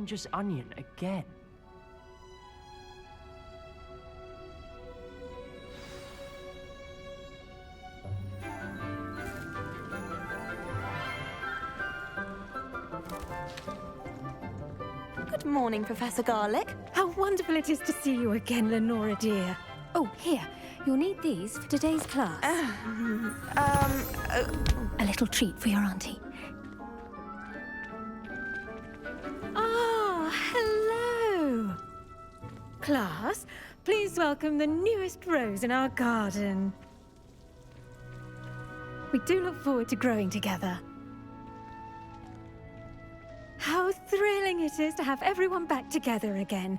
spongeous onion again. Good morning, Professor Garlic. How wonderful it is to see you again, Lenora dear. Oh, here. You'll need these for today's class. A little treat for your auntie. Ah, hello. Class, please welcome the newest rose in our garden. We do look forward to growing together. How thrilling it is to have everyone back together again.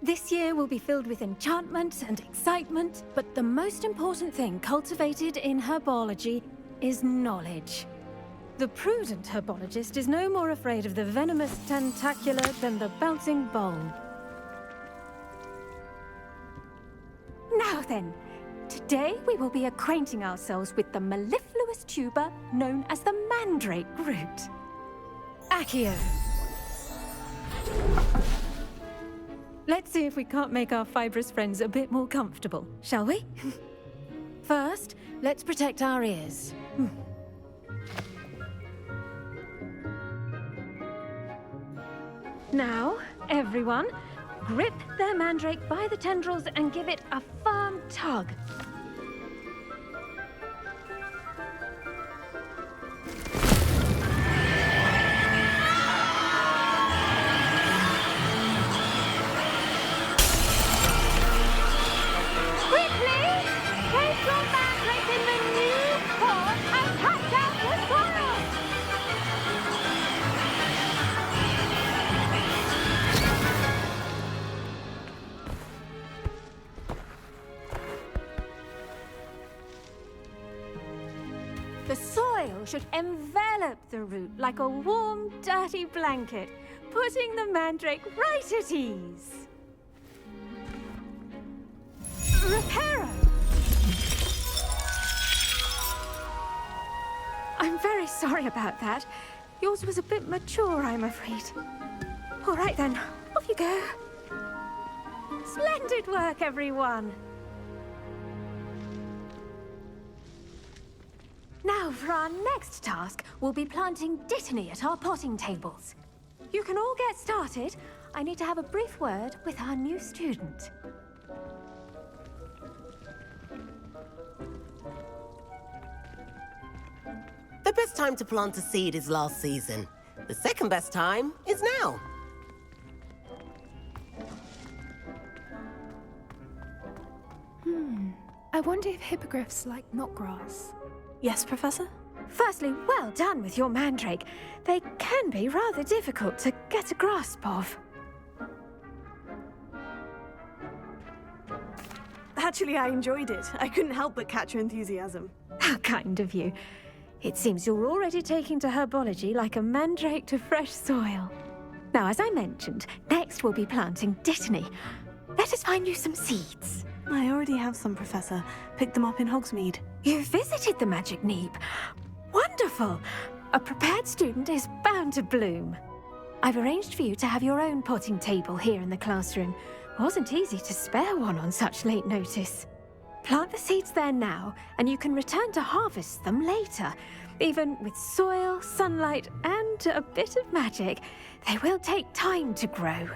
This year will be filled with enchantment and excitement, but the most important thing cultivated in herbology is knowledge. The prudent herbologist is no more afraid of the venomous tentacular than the bouncing bulb. Now then, today we will be acquainting ourselves with the mellifluous tuber known as the mandrake root. Accio. Let's see if we can't make our fibrous friends a bit more comfortable, shall we? First, let's protect our ears. Now, everyone, grip their mandrake by the tendrils and give it a firm tug. The soil should envelop the root like a warm, dirty blanket, putting the mandrake right at ease. Reparo! I'm very sorry about that. Yours was a bit mature, I'm afraid. All right then, off you go. Splendid work, everyone! Now, for our next task, we'll be planting Dittany at our potting tables. You can all get started. I need to have a brief word with our new student. The best time to plant a seed is last season. The second best time is now. I wonder if hippogriffs like knotgrass. Yes, Professor? Firstly, well done with your mandrake. They can be rather difficult to get a grasp of. Actually, I enjoyed it. I couldn't help but catch your enthusiasm. How kind of you. It seems you're already taking to herbology like a mandrake to fresh soil. Now, as I mentioned, next we'll be planting Dittany. Let us find you some seeds. I already have some, Professor. Picked them up in Hogsmeade. You visited the Magic Neep. Wonderful! A prepared student is bound to bloom. I've arranged for you to have your own potting table here in the classroom. Wasn't easy to spare one on such late notice. Plant the seeds there now, and you can return to harvest them later. Even with soil, sunlight, and a bit of magic, they will take time to grow.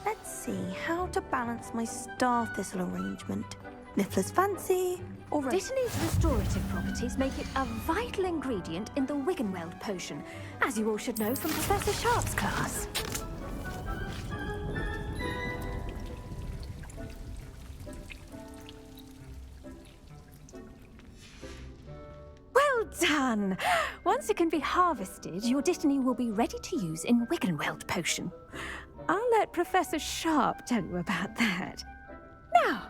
Let's see how to balance my star thistle arrangement. Niffler's fancy, or Dittany's restorative properties make it a vital ingredient in the Wiggenweld potion, as you all should know from Professor Sharp's class. Well done! Once it can be harvested, your Dittany will be ready to use in Wiggenweld potion. I'll let Professor Sharp tell you about that. Now,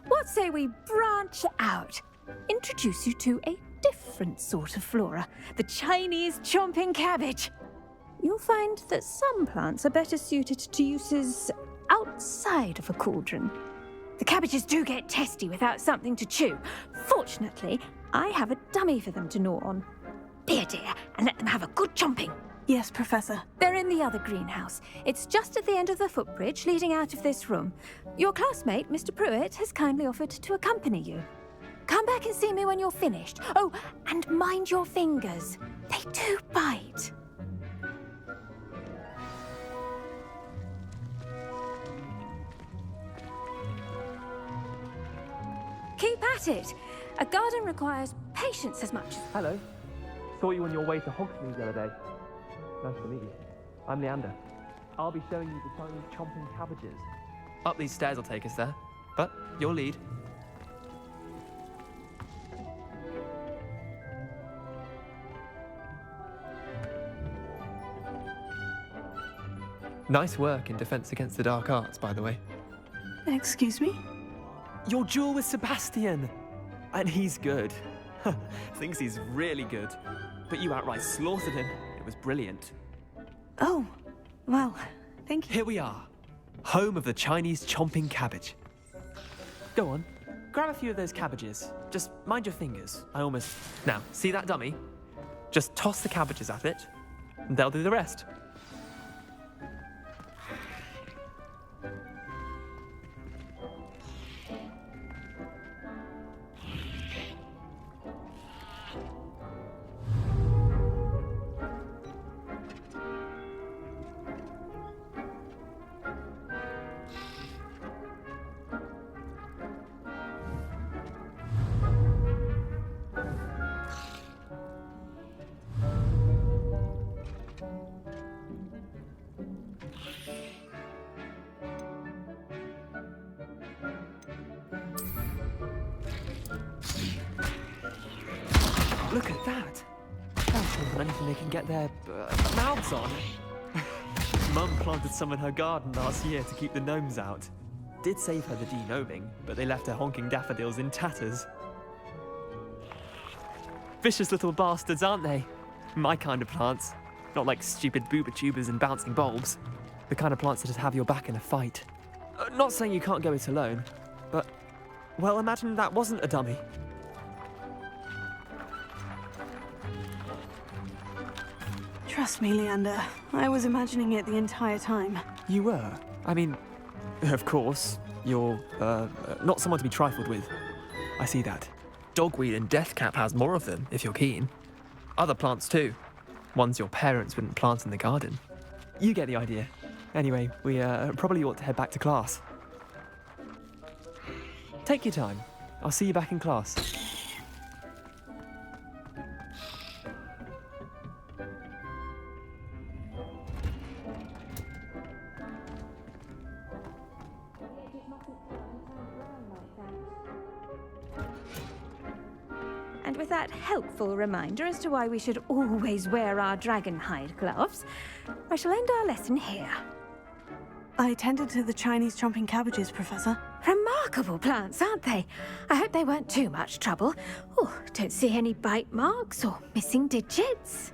what say we branch out? Introduce you to a different sort of flora, the Chinese chomping cabbage. You'll find that some plants are better suited to uses outside of a cauldron. The cabbages do get testy without something to chew. Fortunately, I have a dummy for them to gnaw on. Be a dear and let them have a good chomping. Yes, Professor. They're in the other greenhouse. It's just at the end of the footbridge leading out of this room. Your classmate, Mr. Pruitt, has kindly offered to accompany you. Come back and see me when you're finished. Oh, and mind your fingers. They do bite. Keep at it. A garden requires patience as much as... Hello. Saw you on your way to Hogsfield the other day. Nice to meet you. I'm Leander. I'll be showing you the Chinese chomping cabbages. Up these stairs will take us there, but your lead. Nice work in Defense Against the Dark Arts, by the way. Excuse me? Your duel with Sebastian! And he's good. Thinks he's really good. But you outright slaughtered him. It was brilliant. Oh, well, thank you. Here we are. Home of the Chinese chomping cabbage. Go on. Grab a few of those cabbages. Just mind your fingers. Now, see that dummy? Just toss the cabbages at it, and they'll do the rest. Look at that! That's anything they can get their mouths on. Mum planted some in her garden last year to keep the gnomes out. Did save her the de-gnoming, but they left her honking daffodils in tatters. Vicious little bastards, aren't they? My kind of plants. Not like stupid booba tubers and bouncing bulbs. The kind of plants that just have your back in a fight. Not saying you can't go it alone, but... well, imagine that wasn't a dummy. Trust me, Leander. I was imagining it the entire time. You were? I mean, of course, you're, not someone to be trifled with. I see that. Dogweed and deathcap has more of them, if you're keen. Other plants too. Ones your parents wouldn't plant in the garden. You get the idea. Anyway, we, probably ought to head back to class. Take your time. I'll see you back in class. And with that helpful reminder as to why we should always wear our dragon hide gloves, I shall end our lesson here. I tended to the Chinese chomping cabbages, Professor. Remarkable plants, aren't they? I hope they weren't too much trouble. Oh, don't see any bite marks or missing digits.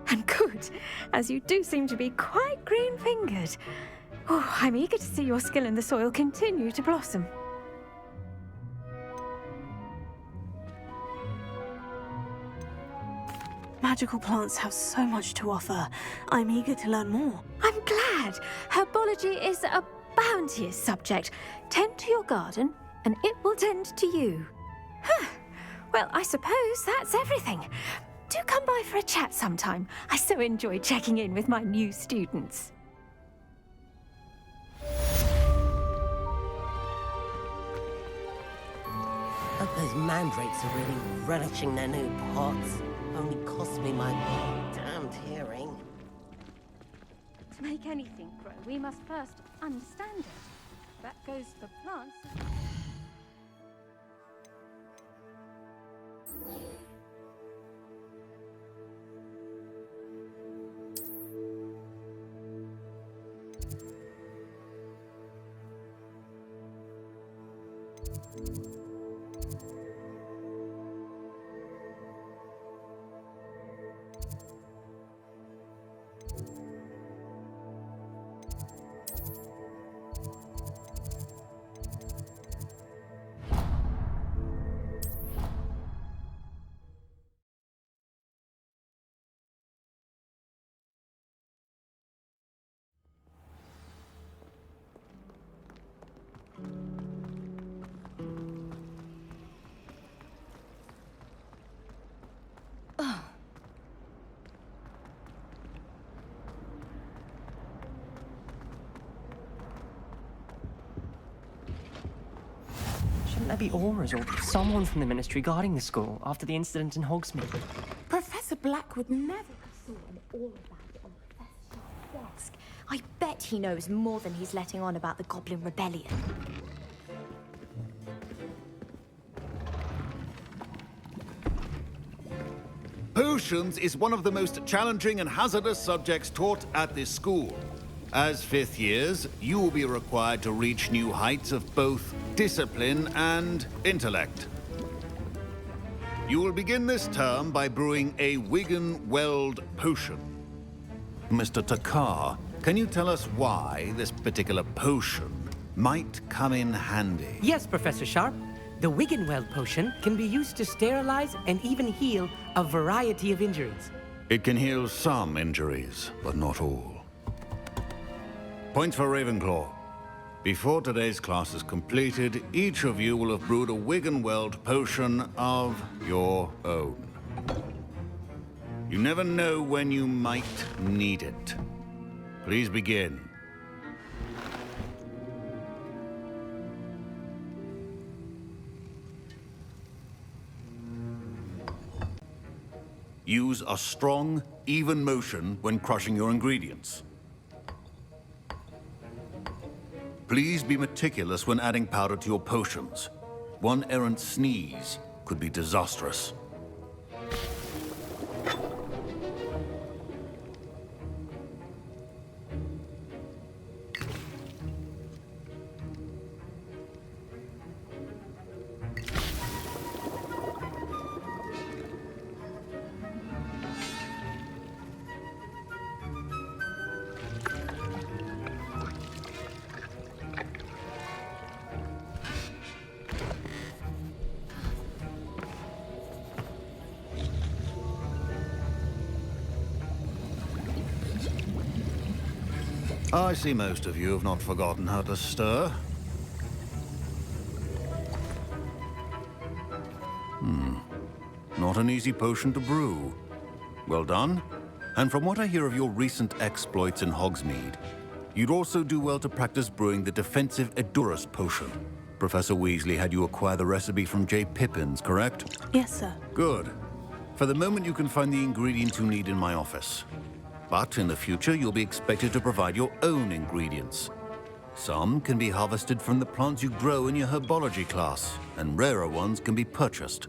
And good, as you do seem to be quite green-fingered. Oh, I'm eager to see your skill in the soil continue to blossom. Magical plants have so much to offer. I'm eager to learn more. I'm glad. Herbology is a bounteous subject. Tend to your garden, and it will tend to you. Well, I suppose that's everything. Do come by for a chat sometime. I so enjoy checking in with my new students. Hope those mandrakes are really relishing their new pots. Only cost me my damned hearing. To make anything grow, we must first understand it. That goes for plants. Shouldn't there be auras or someone from the Ministry guarding the school after the incident in Hogsfield? Professor Black would never saw an aura bag on Professor Sharp's desk. I bet he knows more than he's letting on about the Goblin Rebellion. Potions is one of the most challenging and hazardous subjects taught at this school. As fifth years, you will be required to reach new heights of both discipline and intellect. You will begin this term by brewing a Wiggenweld potion. Mr. Takar, can you tell us why this particular potion might come in handy? Yes, Professor Sharp. The Wiggenweld potion can be used to sterilize and even heal a variety of injuries. It can heal some injuries, but not all. Points for Ravenclaw. Before today's class is completed, each of you will have brewed a Wiggenweld potion of your own. You never know when you might need it. Please begin. Use a strong, even motion when crushing your ingredients. Please be meticulous when adding powder to your potions. One errant sneeze could be disastrous. I see most of you have not forgotten how to stir. Not an easy potion to brew. Well done. And from what I hear of your recent exploits in Hogsmeade, you'd also do well to practice brewing the defensive Edurus potion. Professor Weasley had you acquire the recipe from J. Pippins, correct? Yes, sir. Good. For the moment, you can find the ingredients you need in my office. But in the future, you'll be expected to provide your own ingredients. Some can be harvested from the plants you grow in your Herbology class, and rarer ones can be purchased.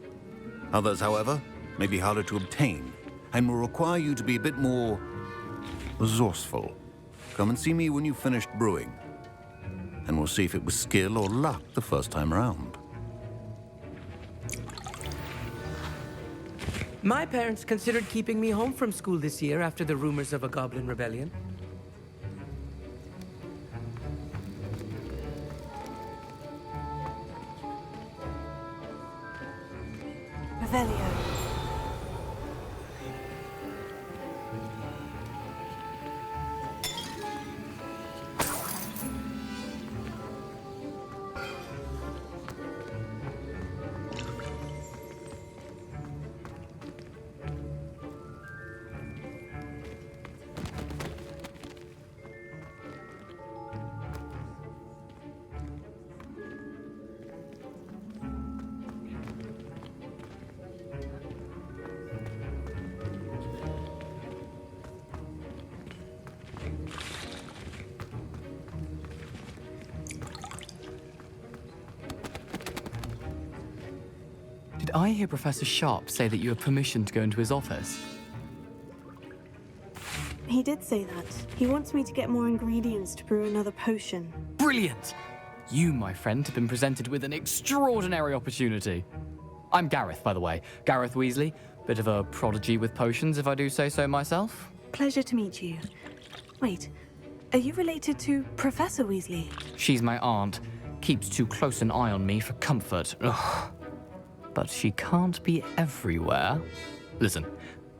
Others, however, may be harder to obtain, and will require you to be a bit more resourceful. Come and see me when you've finished brewing, and we'll see if it was skill or luck the first time around. My parents considered keeping me home from school this year after the rumors of a Goblin Rebellion. Revelio. Did I hear Professor Sharp say that you have permission to go into his office? He did say that. He wants me to get more ingredients to brew another potion. Brilliant! You, my friend, have been presented with an extraordinary opportunity. I'm Gareth, by the way. Gareth Weasley. Bit of a prodigy with potions, if I do say so myself. Pleasure to meet you. Wait, are you related to Professor Weasley? She's my aunt. Keeps too close an eye on me for comfort. Ugh. But she can't be everywhere. Listen,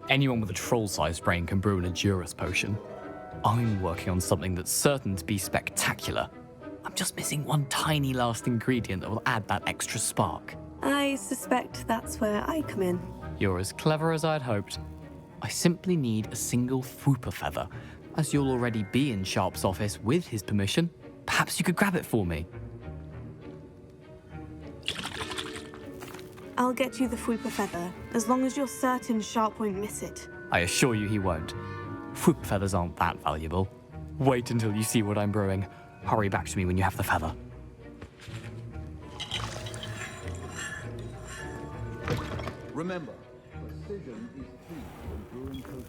anyone with a troll-sized brain can brew an Edurus potion. I'm working on something that's certain to be spectacular. I'm just missing one tiny last ingredient that will add that extra spark. I suspect that's where I come in. You're as clever as I'd hoped. I simply need a single Fwooper feather. As you'll already be in Sharp's office with his permission, perhaps you could grab it for me. I'll get you the Fwooper Feather, as long as you're certain Sharp won't miss it. I assure you he won't. Whoop feathers aren't that valuable. Wait until you see what I'm brewing. Hurry back to me when you have the feather. Remember, precision is key when brewing potions.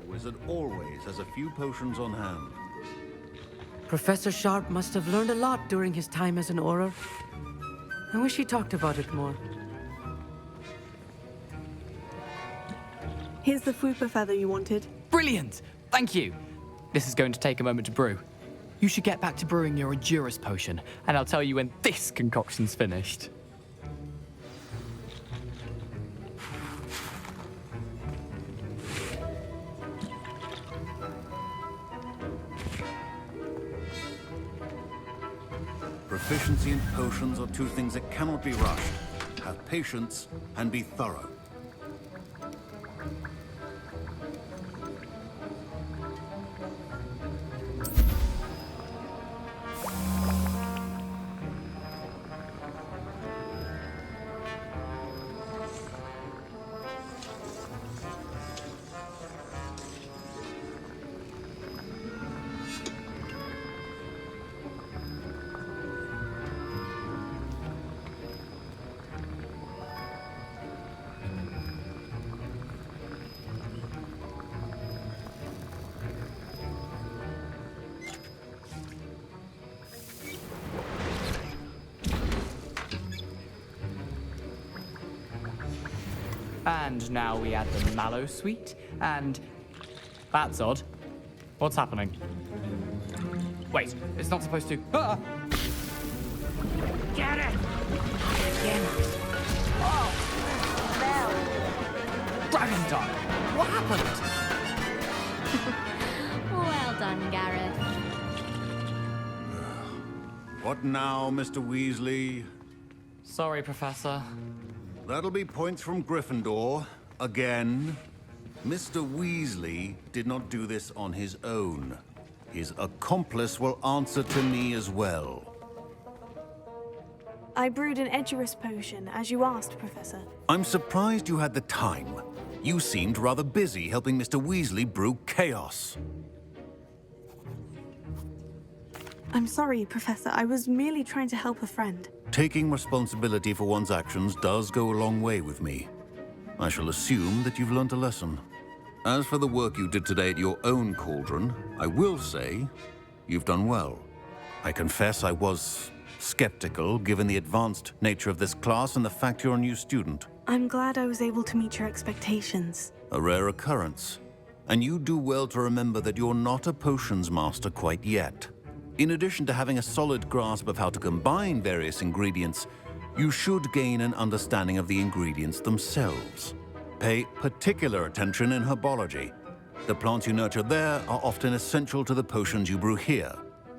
Wizard always has a few potions on hand. Professor Sharp must have learned a lot during his time as an Auror. I wish he talked about it more. Here's the Fwooper Feather you wanted. Brilliant! Thank you! This is going to take a moment to brew. You should get back to brewing your Endurus potion, and I'll tell you when this concoction's finished. Proficiency in potions are two things that cannot be rushed. Have patience and be thorough. And now we add the mallow sweet, and... That's odd. What's happening? Wait, it's not supposed to... Ah! Get it! Again. Oh, smell. Dragon Tongue! What happened? Well done, Gareth. What now, Mr. Weasley? Sorry, Professor. That'll be points from Gryffindor. Again. Mr. Weasley did not do this on his own. His accomplice will answer to me as well. I brewed an Edurus potion, as you asked, Professor. I'm surprised you had the time. You seemed rather busy helping Mr. Weasley brew chaos. I'm sorry, Professor. I was merely trying to help a friend. Taking responsibility for one's actions does go a long way with me. I shall assume that you've learnt a lesson. As for the work you did today at your own cauldron, I will say you've done well. I confess I was skeptical, given the advanced nature of this class and the fact you're a new student. I'm glad I was able to meet your expectations. A rare occurrence. And you do well to remember that you're not a potions master quite yet. In addition to having a solid grasp of how to combine various ingredients, you should gain an understanding of the ingredients themselves. Pay particular attention in herbology. The plants you nurture there are often essential to the potions you brew here.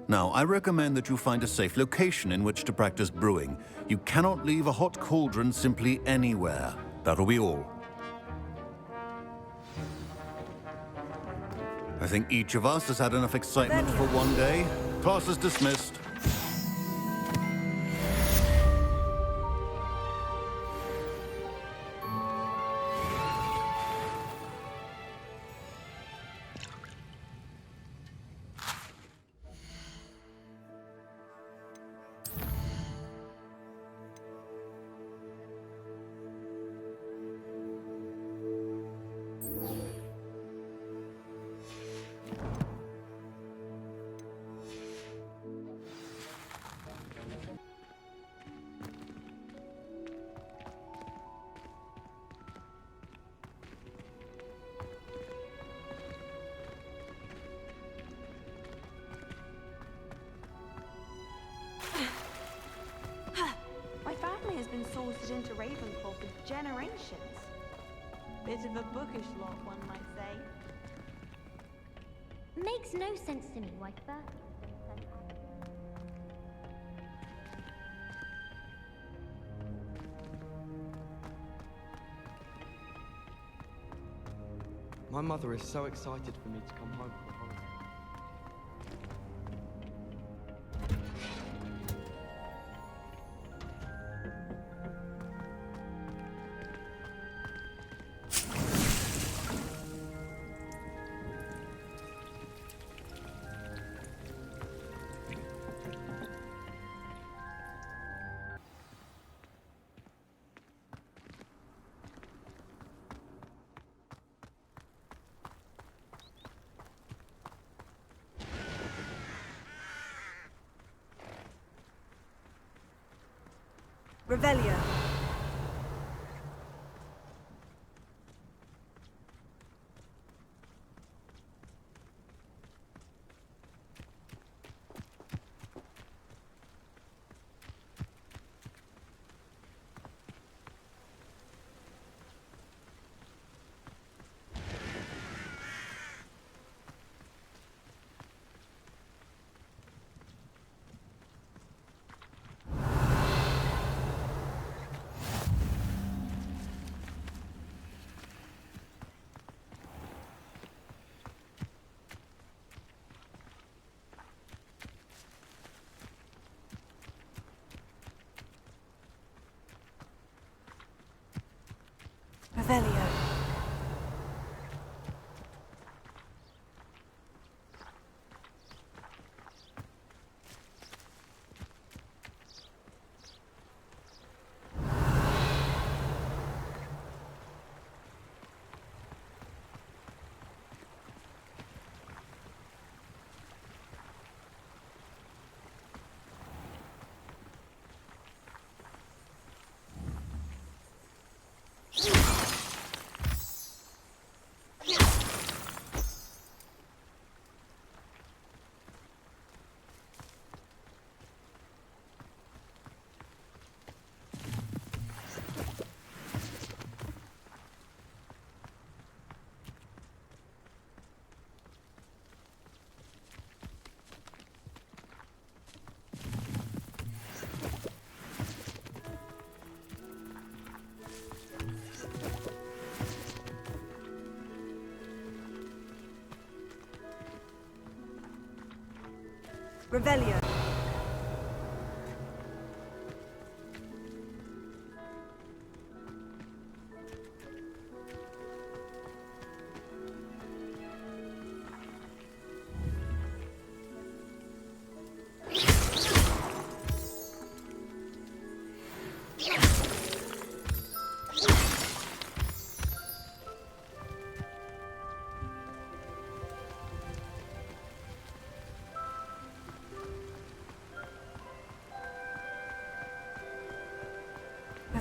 Now, I recommend that you find a safe location in which to practice brewing. You cannot leave a hot cauldron simply anywhere. That'll be all. I think each of us has had enough excitement for one day. Class is dismissed. generations. Bit of a bookish lot, one might say. Makes no sense to me why Bertie has been My mother is so excited for me to come home for the holiday. Revelio. Revelio. Revelio.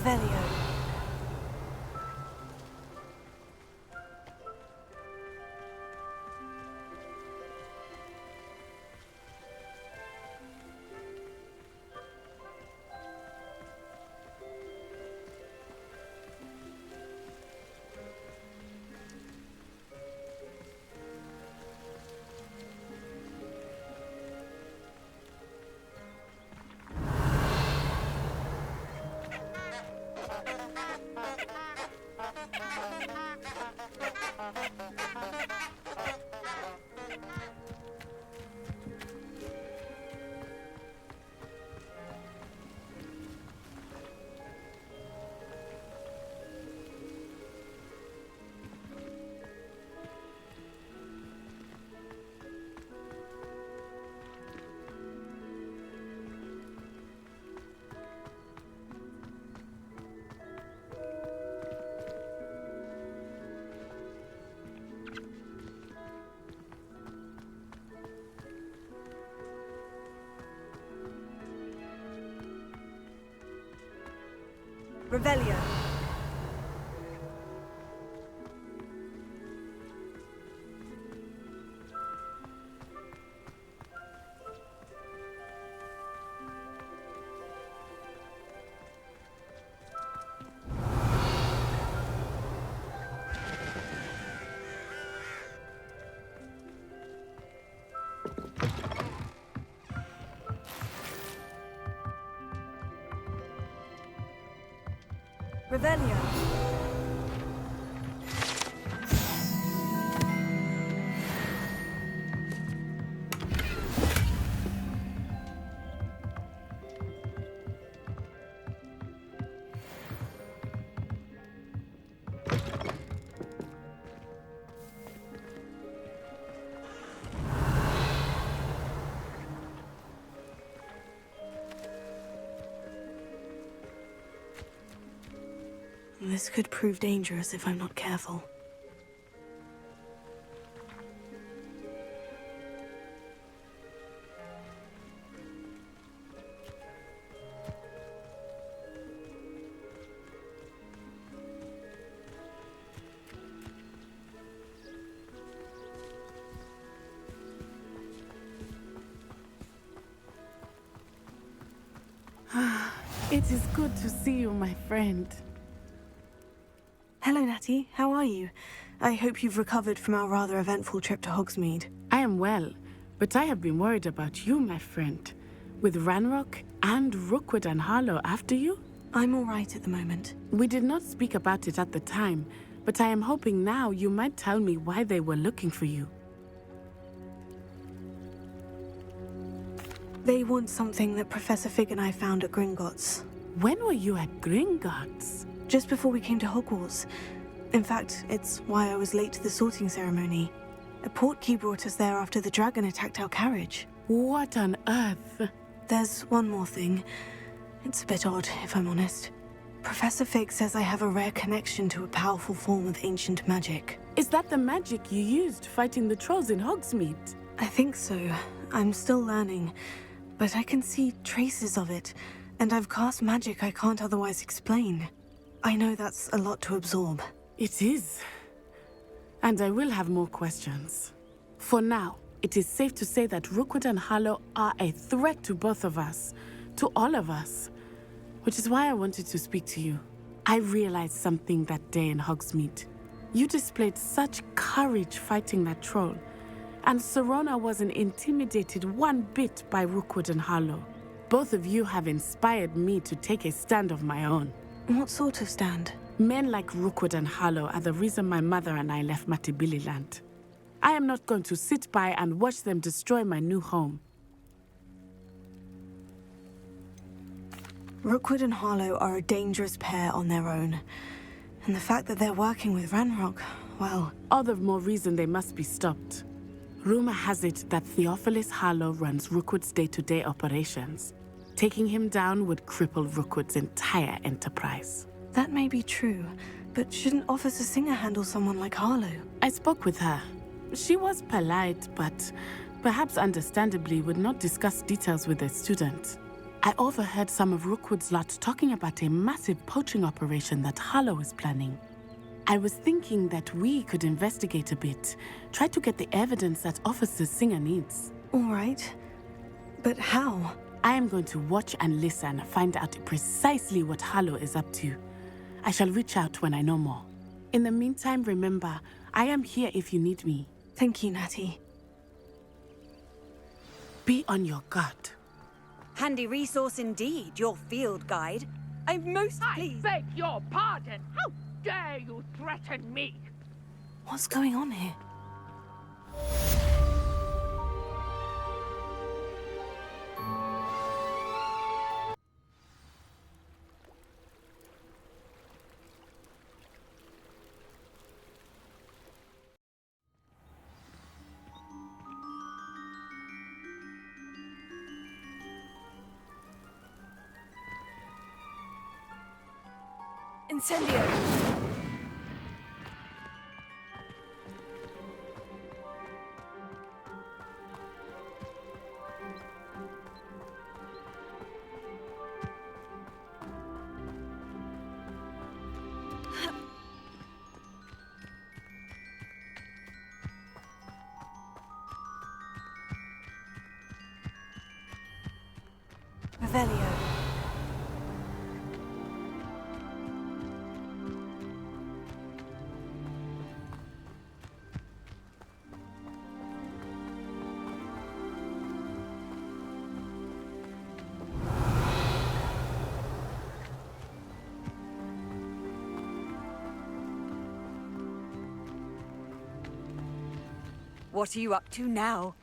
Revelio. Revelio. Revelio. This could prove dangerous if I'm not careful. It is good to see you, my friend. Hello, Natti. How are you? I hope you've recovered from our rather eventful trip to Hogsmeade. I am well, but I have been worried about you, my friend. With Ranrock and Rookwood and Harlow after you? I'm all right at the moment. We did not speak about it at the time, but I am hoping now you might tell me why they were looking for you. They want something that Professor Fig and I found at Gringotts. When were you at Gringotts? Just before we came to Hogwarts. In fact, it's why I was late to the sorting ceremony. A portkey brought us there after the dragon attacked our carriage. What on earth? There's one more thing. It's a bit odd, if I'm honest. Professor Fig says I have a rare connection to a powerful form of ancient magic. Is that the magic you used fighting the trolls in Hogsmeade? I think so. I'm still learning, but I can see traces of it, and I've cast magic I can't otherwise explain. I know that's a lot to absorb. It is. And I will have more questions. For now, it is safe to say that Rookwood and Harlow are a threat to both of us, to all of us. Which is why I wanted to speak to you. I realized something that day in Hogsmeade. You displayed such courage fighting that troll, and Serona wasn't intimidated one bit by Rookwood and Harlow. Both of you have inspired me to take a stand of my own. What sort of stand? Men like Rookwood and Harlow are the reason my mother and I left Mattibili I am not going to sit by and watch them destroy my new home. Rookwood and Harlow are a dangerous pair on their own. And the fact that they're working with Ranrock, well... All the more reason they must be stopped. Rumor has it that Theophilus Harlow runs Rookwood's day-to-day operations. Taking him down would cripple Rookwood's entire enterprise. That may be true, but shouldn't Officer Singer handle someone like Harlow? I spoke with her. She was polite, but perhaps understandably would not discuss details with a student. I overheard some of Rookwood's lot talking about a massive poaching operation that Harlow is planning. I was thinking that we could investigate a bit, try to get the evidence that Officer Singer needs. All right, but how? I am going to watch and listen, find out precisely what Harlow is up to. I shall reach out when I know more. In the meantime, remember, I am here if you need me. Thank you, Natti. Be on your guard. Handy resource indeed, your field guide. I'm most pleased. I beg your pardon. How dare you threaten me? What's going on here? Incendio! Revelio. What are you up to now?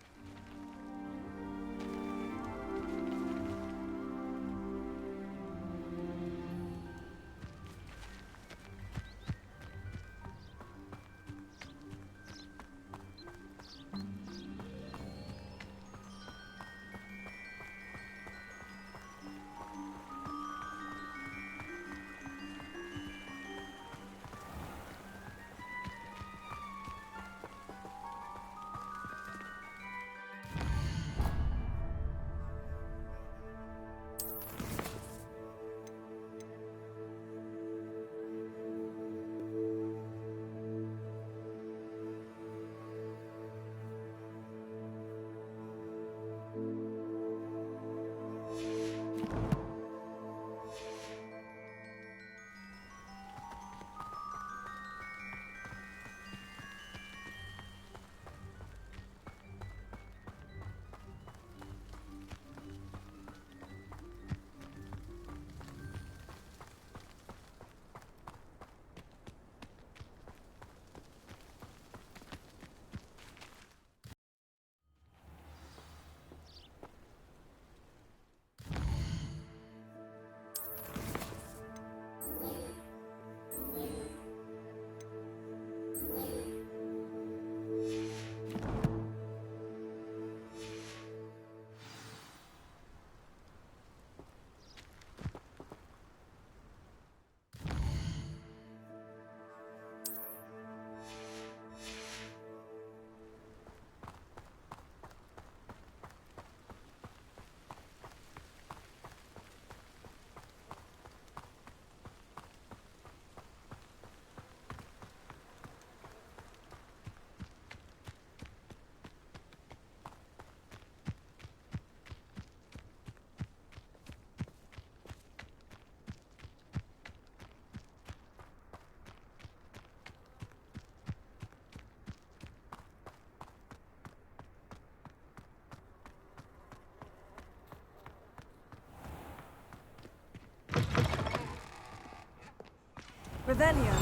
Revelio.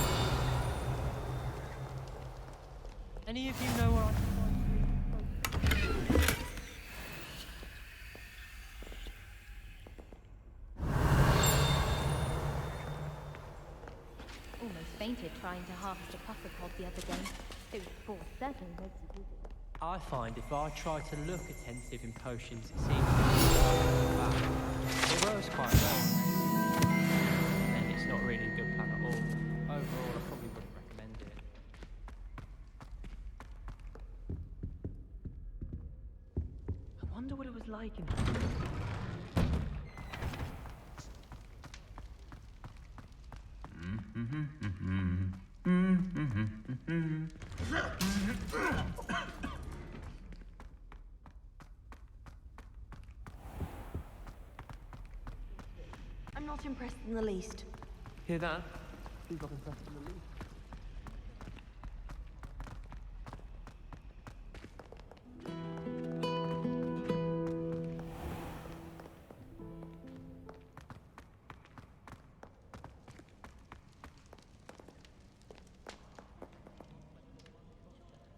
Any of you know where I can Almost fainted trying to harvest a puffer pod the other day. It was 4-7 I find if I try to look attentive in potions, it seems to back. It works quite well. And it's not really a good plan at all. Overall, I probably wouldn't recommend it. I wonder what it was like in I'm not impressed in the least. Hear that? He's not impressed in the least.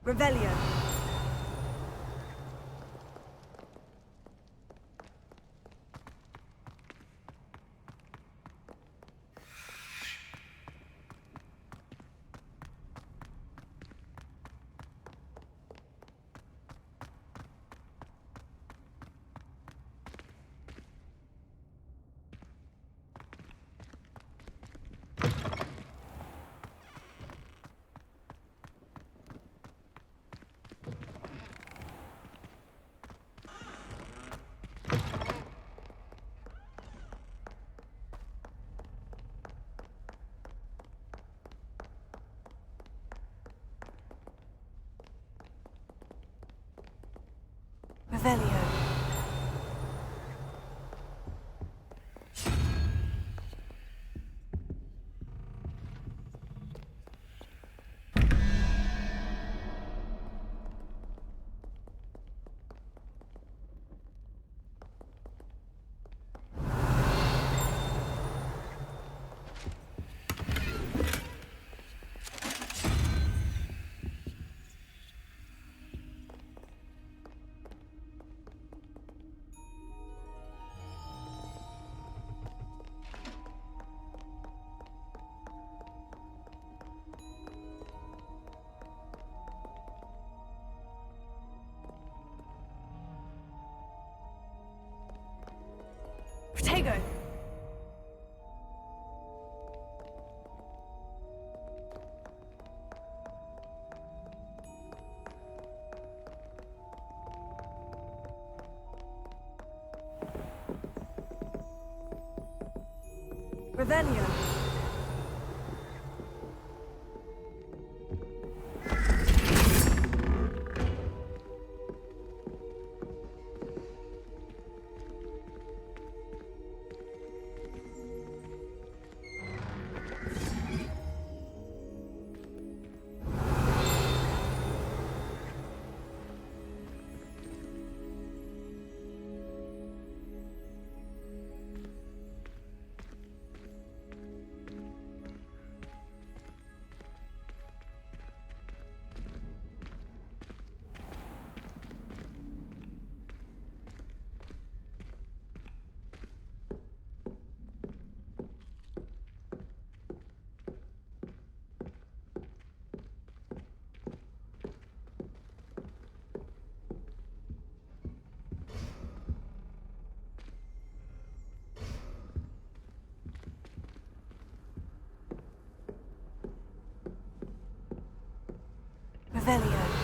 Revelio. Revelio. Revelio. Revelio.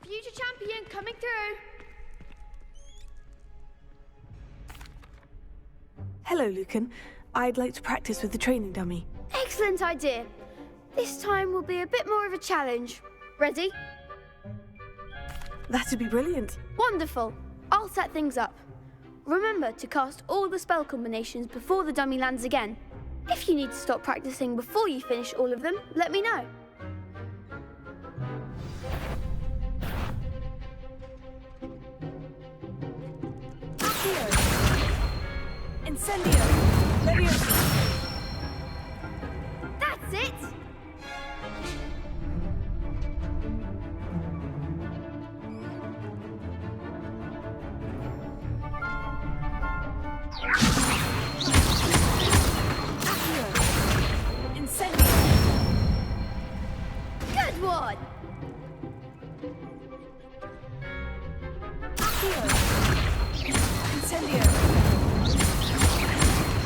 Future champion coming through. Hello, Lucan. I'd like to practice with the training dummy. Excellent idea. This time will be a bit more of a challenge. Ready? That'd be brilliant. Wonderful. I'll set things up. Remember to cast all the spell combinations before the dummy lands again. If you need to stop practicing before you finish all of them, let me know. Incendio! Leviosa! That's it! Incendio! Good one! Incendio!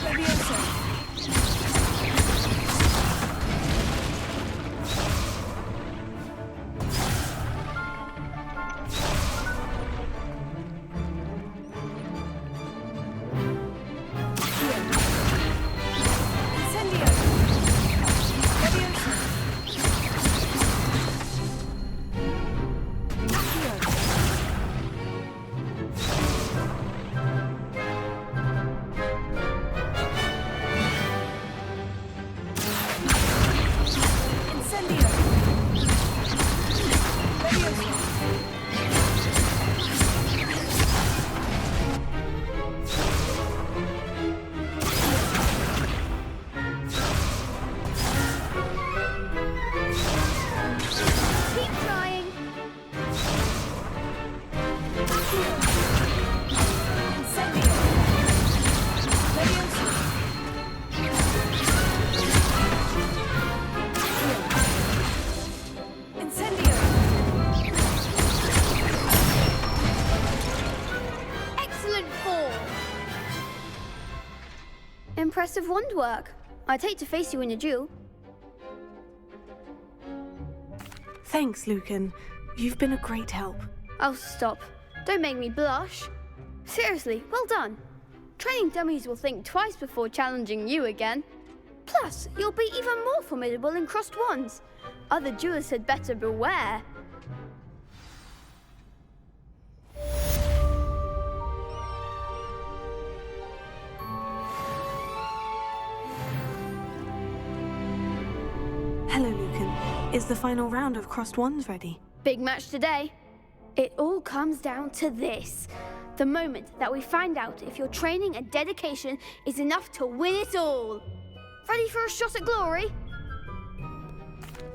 Leviosa! Incendio! Leviosa! Incendio! Leviosa! Keep trying. Incendio! Leviosa! Incendio! Excellent form. Impressive wand work. I'd hate to face you in a duel. Thanks, Lucan. You've been a great help. Oh, stop. Don't make me blush. Seriously, well done. Training dummies will think twice before challenging you again. Plus, you'll be even more formidable in crossed wands. Other duelists had better beware. Hello, Lucan. Is the final round of Crossed Wands ready? Big match today. It all comes down to this. The moment that we find out if your training and dedication is enough to win it all. Ready for a shot at glory?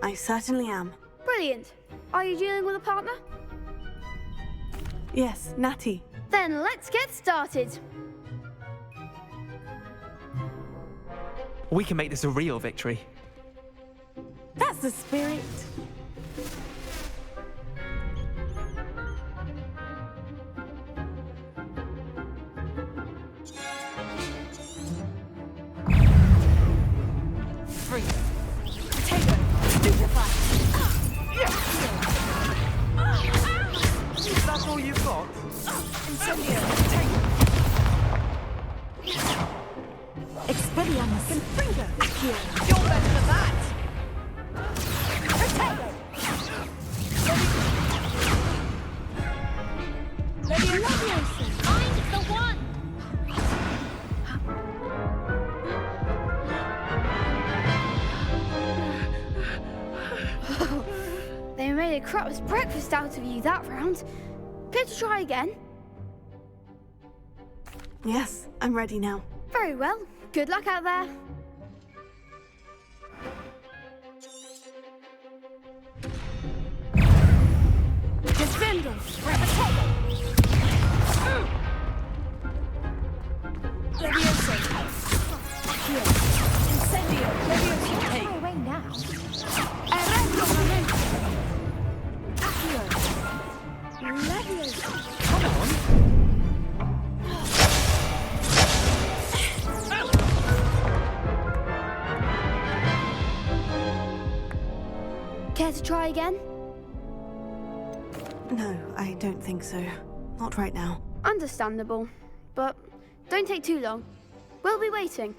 I certainly am. Brilliant. Are you dealing with a partner? Yes, Natti. Then let's get started. We can make this a real victory. That's the spirit. Free. Potato. Stupefy. Is that all you've got? Incendio. Potato. Expellarmus. Confringo. Accio. You're better than that. Potato. Leviosa. Find the one! They made a crap's breakfast out of you that round. Care to try again? Yes, I'm ready now. Very well. Good luck out there. Defendo. Potato. Leviosa. Accio. Incendio. Leviosa. Far away now. Arrendo. Accio. Leviosa. Come on. Care to try again? No, I don't think so. Not right now. Understandable. But don't take too long. We'll be waiting.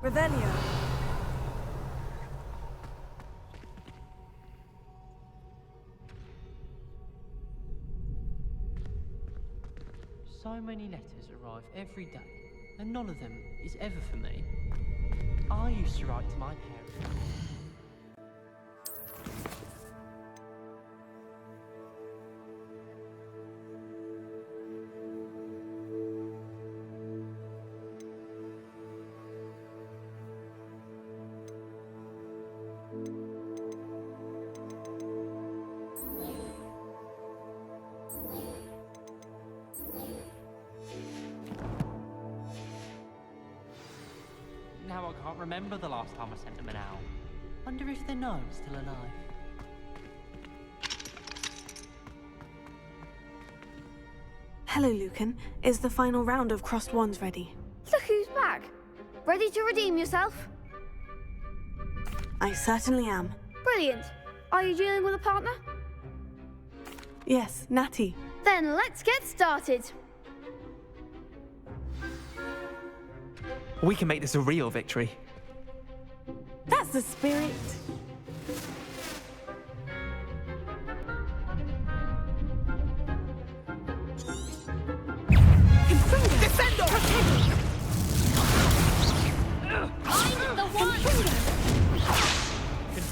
Revelio. So many letters arrive every day, and none of them is ever for me. I used to write to my parents. Now I can't remember the last time I sent them an owl. Wonder if they know I'm still alive. Hello, Lucan. Is the final round of Crosswands ready? Look who's back. Ready to redeem yourself? I certainly am. Brilliant. Are you dealing with a partner? Yes, Natti. Then let's get started. We can make this a real victory. That's the spirit. Defendo! I'm the one! Is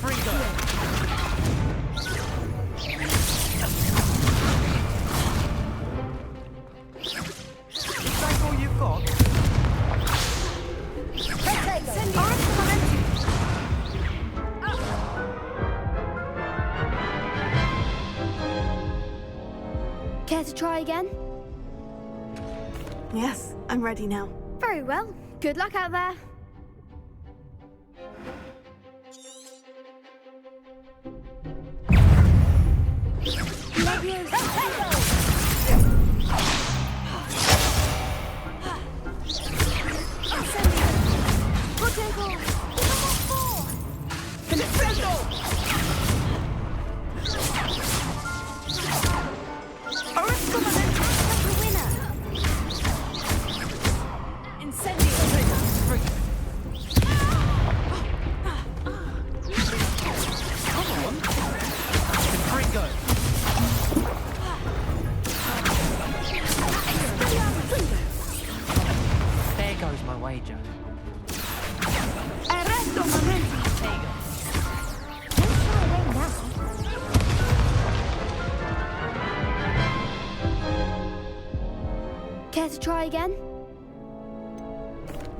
that all you've got? Care to try again? Yes, I'm ready now. Very well. Good luck out there. There goes my wager. Care to try again?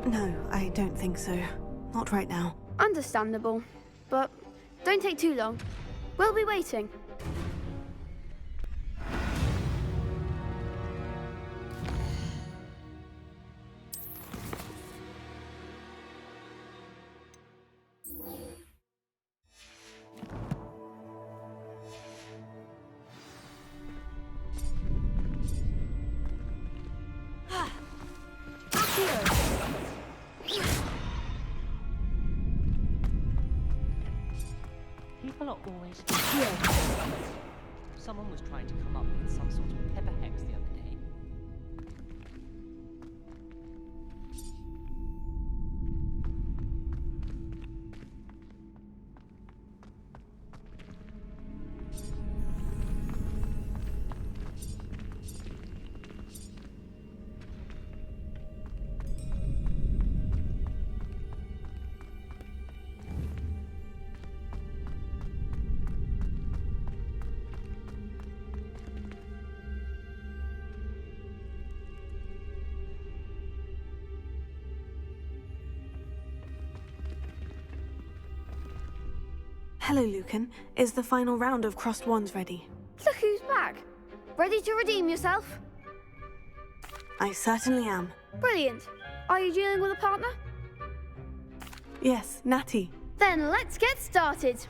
No, I don't think so. Not right now. Understandable. But don't take too long. We'll be waiting. People are always here. Someone was trying to come up with some sort of pepper hex the other day. Hello, Lucan. Is the final round of Crosswands ready? Look who's back. Ready to redeem yourself? I certainly am. Brilliant. Are you dealing with a partner? Yes, Natti. Then let's get started.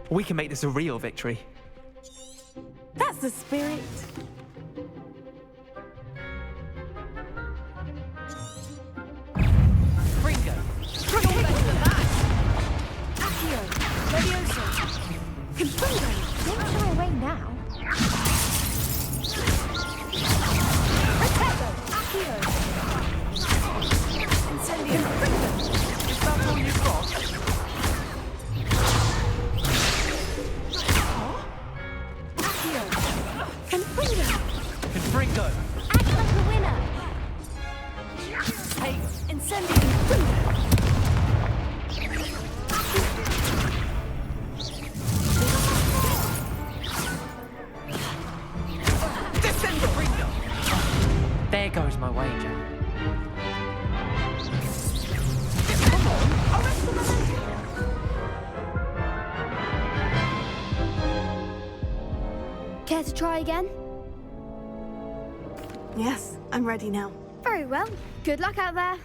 We can make this a real victory. That's the spirit. Don't shy away now. Is that all you've got? There goes my wager. Care to try again? Yes, I'm ready now. Very well. Good luck out there.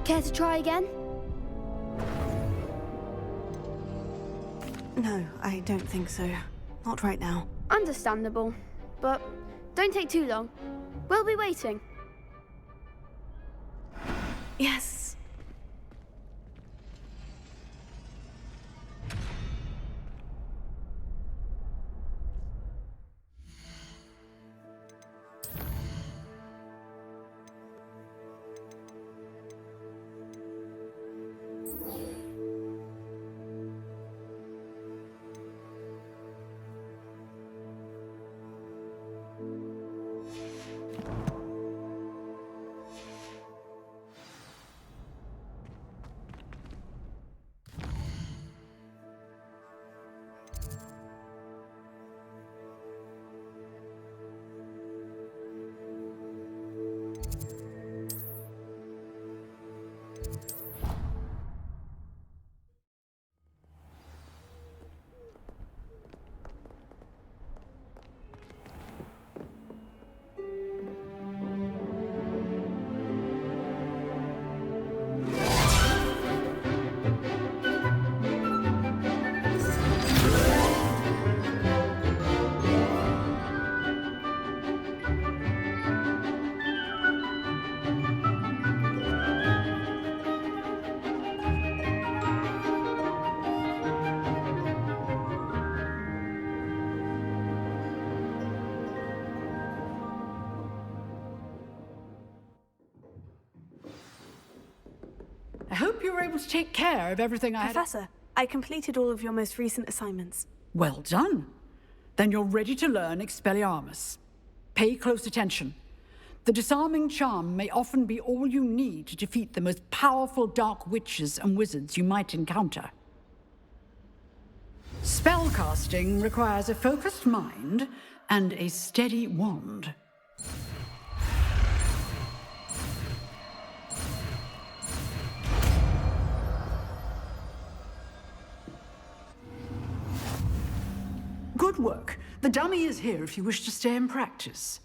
Care to try again? No, I don't think so. Not right now. Understandable. But don't take too long. We'll be waiting. Yes. I hope you were able to take care of everything I had. Professor, I completed all of your most recent assignments. Well done. Then you're ready to learn Expellarmus. Pay close attention. The disarming charm may often be all you need to defeat the most powerful dark witches and wizards you might encounter. Spellcasting requires a focused mind and a steady wand. Good work. The dummy is here if you wish to stay and practice.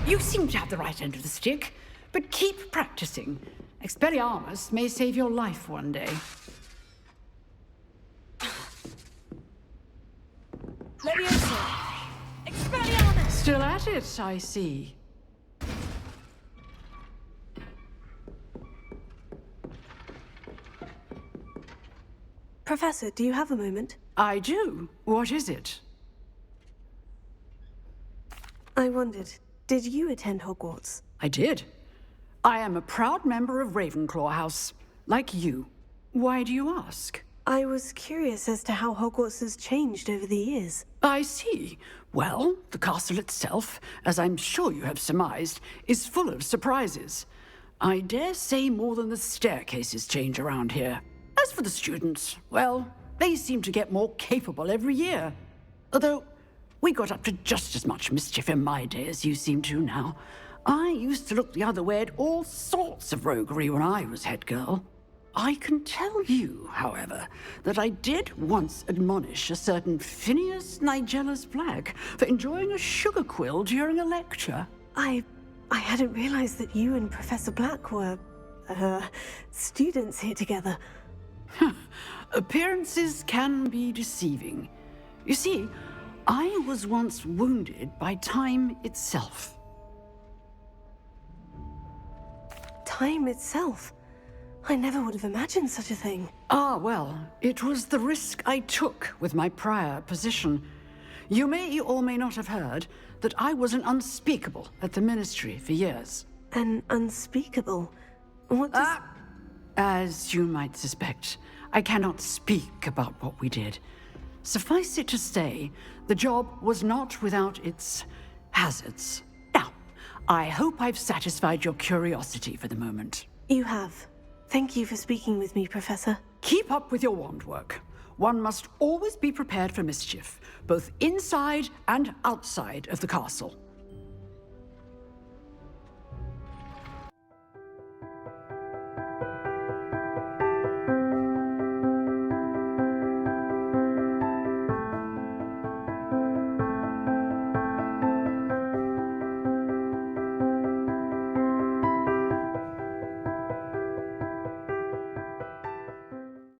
You seem to have the right end of the stick, but keep practicing. Expellarmus may save your life one day. Expellarmus! Still at it, I see. Professor, do you have a moment? I do. What is it? I wondered, did you attend Hogwarts? I did. I am a proud member of Ravenclaw House, like you. Why do you ask? I was curious as to how Hogwarts has changed over the years. I see. Well, the castle itself, as I'm sure you have surmised, is full of surprises. I dare say more than the staircases change around here. As for the students, well, they seem to get more capable every year. Although, we got up to just as much mischief in my day as you seem to now. I used to look the other way at all sorts of roguery when I was head girl. I can tell you, however, that I did once admonish a certain Phineas Nigellus Black for enjoying a sugar quill during a lecture. I hadn't realized that you and Professor Black were, students here together. Appearances can be deceiving. You see, I was once wounded by time itself. Time itself? I never would have imagined such a thing. Ah, well, it was the risk I took with my prior position. You may or may not have heard that I was an unspeakable at the Ministry for years. An unspeakable? What does... As you might suspect, I cannot speak about what we did. Suffice it to say, the job was not without its hazards. Now, I hope I've satisfied your curiosity for the moment. You have. Thank you for speaking with me, Professor. Keep up with your wand work. One must always be prepared for mischief, both inside and outside of the castle.